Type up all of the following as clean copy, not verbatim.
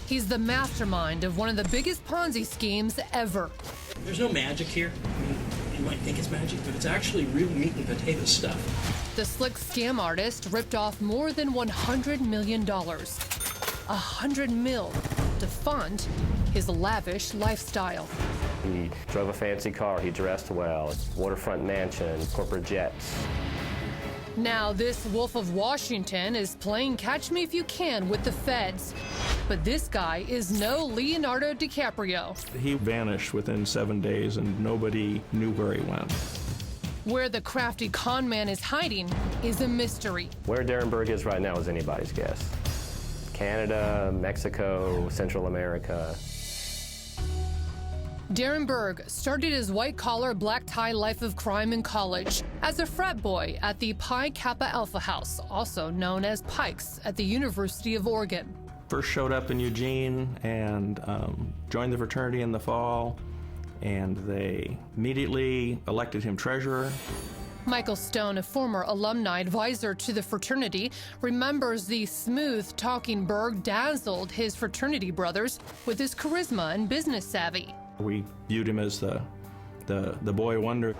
He's the mastermind of one of the biggest Ponzi schemes ever. There's no magic here. I mean, you might think it's magic, but it's actually real meat and potato stuff. The slick scam artist ripped off more than $100 million. $100 million to fund his lavish lifestyle. He drove a fancy car, he dressed well, waterfront mansion, corporate jets. Now this Wolf of Washington is playing catch me if you can with the feds. But this guy is no Leonardo DiCaprio. He vanished within 7 days and nobody knew where he went. Where the crafty con man is hiding is a mystery. Where Darren Berg is right now is anybody's guess. Canada, Mexico, Central America. Darren Berg started his white-collar, black-tie life of crime in college as a frat boy at the Pi Kappa Alpha House, also known as Pikes, at the University of Oregon. First showed up in Eugene and joined the fraternity in the fall, and they immediately elected him treasurer. Michael Stone, a former alumni advisor to the fraternity, remembers the smooth-talking Berg dazzled his fraternity brothers with his charisma and business savvy. We viewed him as the boy wonder.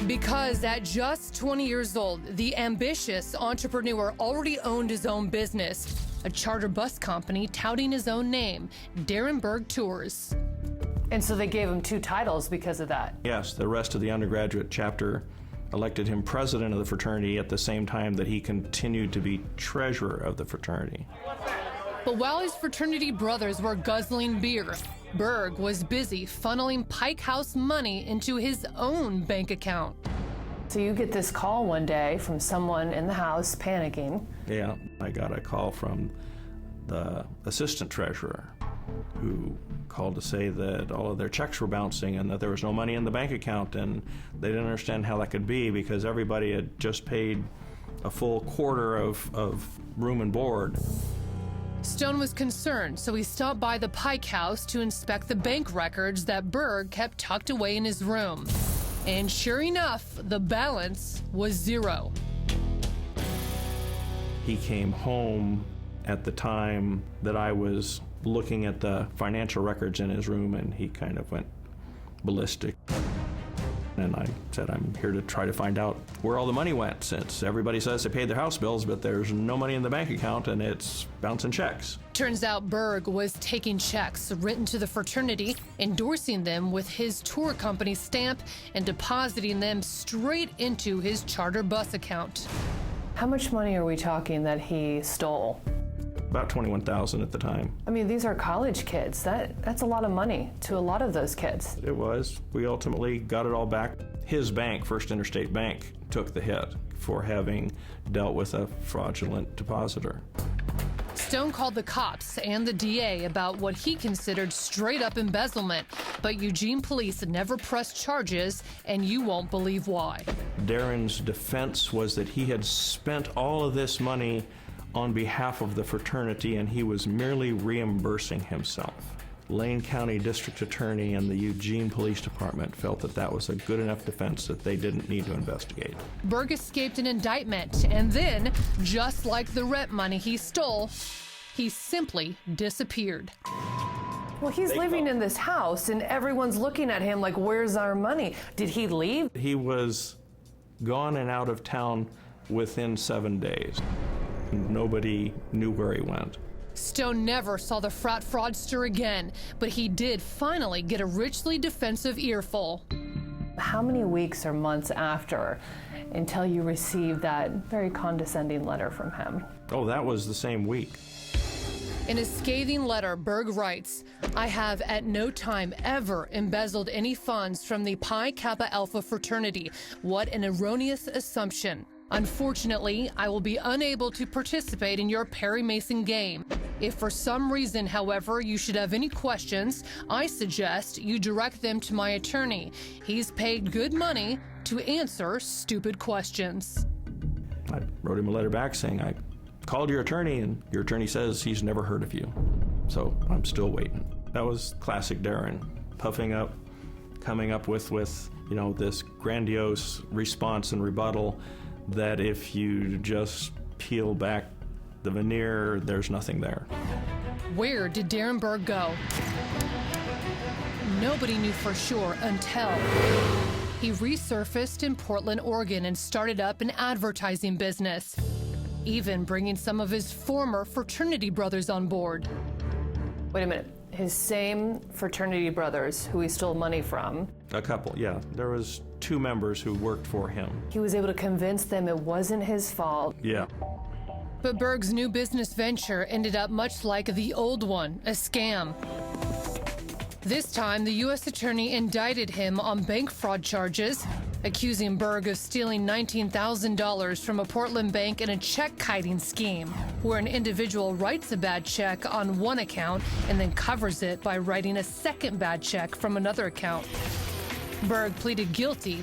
Because at just 20 years old, the ambitious entrepreneur already owned his own business, a charter bus company touting his own name, Darren Berg Tours. And so they gave him 2 titles because of that? Yes, the rest of the undergraduate chapter elected him president of the fraternity at the same time that he continued to be treasurer of the fraternity. But while his fraternity brothers were guzzling beer, Berg was busy funneling Pike House money into his own bank account. So you get this call one day from someone in the house panicking. Yeah, I got a call from the assistant treasurer who called to say that all of their checks were bouncing and that there was no money in the bank account, and they didn't understand how that could be because everybody had just paid a full quarter of room and board. Stone was concerned, so he stopped by the Pike House to inspect the bank records that Berg kept tucked away in his room. And sure enough, the balance was 0. He came home at the time that I was looking at the financial records in his room, and he kind of went ballistic. And I said, I'm here to try to find out where all the money went, since everybody says they paid their house bills, but there's no money in the bank account and it's bouncing checks. Turns out Berg was taking checks written to the fraternity, endorsing them with his tour company stamp, and depositing them straight into his charter bus account. How much money are we talking that he stole? About $21,000 at the time. I mean, these are college kids. That's a lot of money to a lot of those kids. It was. We ultimately got it all back. His bank, First Interstate Bank, took the hit for having dealt with a fraudulent depositor. Stone called the cops and the DA about what he considered straight-up embezzlement, but Eugene police never pressed charges, and you won't believe why. Darren's defense was that he had spent all of this money on behalf of the fraternity, and he was merely reimbursing himself. Lane County District Attorney and the Eugene Police Department felt that that was a good enough defense that they didn't need to investigate. Berg escaped an indictment, and then, just like the rent money he stole, he simply disappeared. Well, he's living in this house, and everyone's looking at him like, where's our money? Did he leave? He was gone and out of town within 7 days. Nobody knew where he went. Stone never saw the frat fraudster again, but he did finally get a richly defensive earful. How many weeks or months after until you received that very condescending letter from him? Oh, that was the same week. In a scathing letter, Berg writes, I have at no time ever embezzled any funds from the Pi Kappa Alpha fraternity. What an erroneous assumption. Unfortunately, I will be unable to participate in your Perry Mason game. If for some reason, however, you should have any questions, I suggest you direct them to my attorney. He's paid good money to answer stupid questions. I wrote him a letter back saying, I called your attorney and your attorney says he's never heard of you. So I'm still waiting. That was classic Darren, puffing up, coming up with this grandiose response and rebuttal that if you just peel back the veneer, there's nothing there. Where did Darren Berg go? Nobody knew for sure until he resurfaced in Portland, Oregon and started up an advertising business, even bringing some of his former fraternity brothers on board. Wait a minute. His same fraternity brothers who he stole money from. A couple, yeah. There was 2 members who worked for him. He was able to convince them it wasn't his fault. Yeah. But Berg's new business venture ended up much like the old one, a scam. This time, the U.S. attorney indicted him on bank fraud charges, accusing Berg of stealing $19,000 from a Portland bank in a check-kiting scheme, where an individual writes a bad check on one account and then covers it by writing a second bad check from another account. Berg pleaded guilty,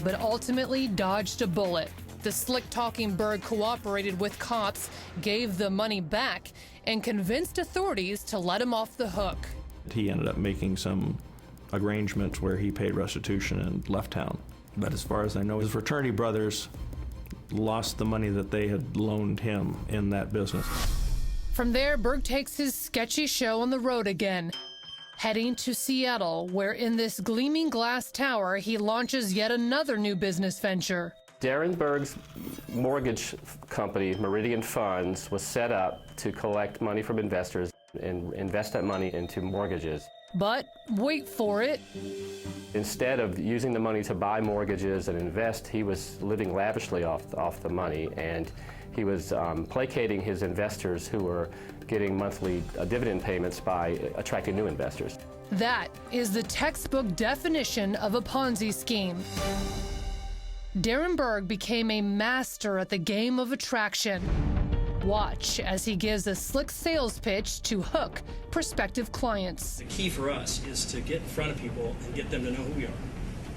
but ultimately dodged a bullet. The slick-talking Berg cooperated with cops, gave the money back, and convinced authorities to let him off the hook. He ended up making some arrangements where he paid restitution and left town. But as far as I know, his fraternity brothers lost the money that they had loaned him in that business. From there, Berg takes his sketchy show on the road again, heading to Seattle, where in this gleaming glass tower, he launches yet another new business venture. Darren Berg's mortgage company, Meridian Funds, was set up to collect money from investors and invest that money into mortgages. But wait for it. Instead of using the money to buy mortgages and invest, he was living lavishly off the money, and he was placating his investors who were getting monthly dividend payments by attracting new investors. That is the textbook definition of a Ponzi scheme. Darren Berg became a master at the game of attraction. Watch as he gives a slick sales pitch to hook prospective clients. The key for us is to get in front of people and get them to know who we are,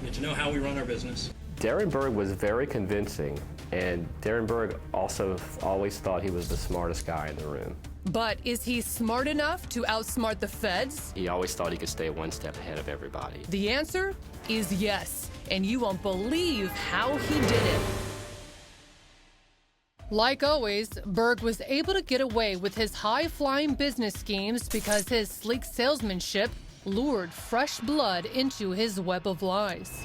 and to know how we run our business. Darren Berg was very convincing, and Darren Berg also always thought he was the smartest guy in the room. But is he smart enough to outsmart the feds? He always thought he could stay one step ahead of everybody. The answer is yes, and you won't believe how he did it. Like always, Berg was able to get away with his high-flying business schemes because his sleek salesmanship lured fresh blood into his web of lies.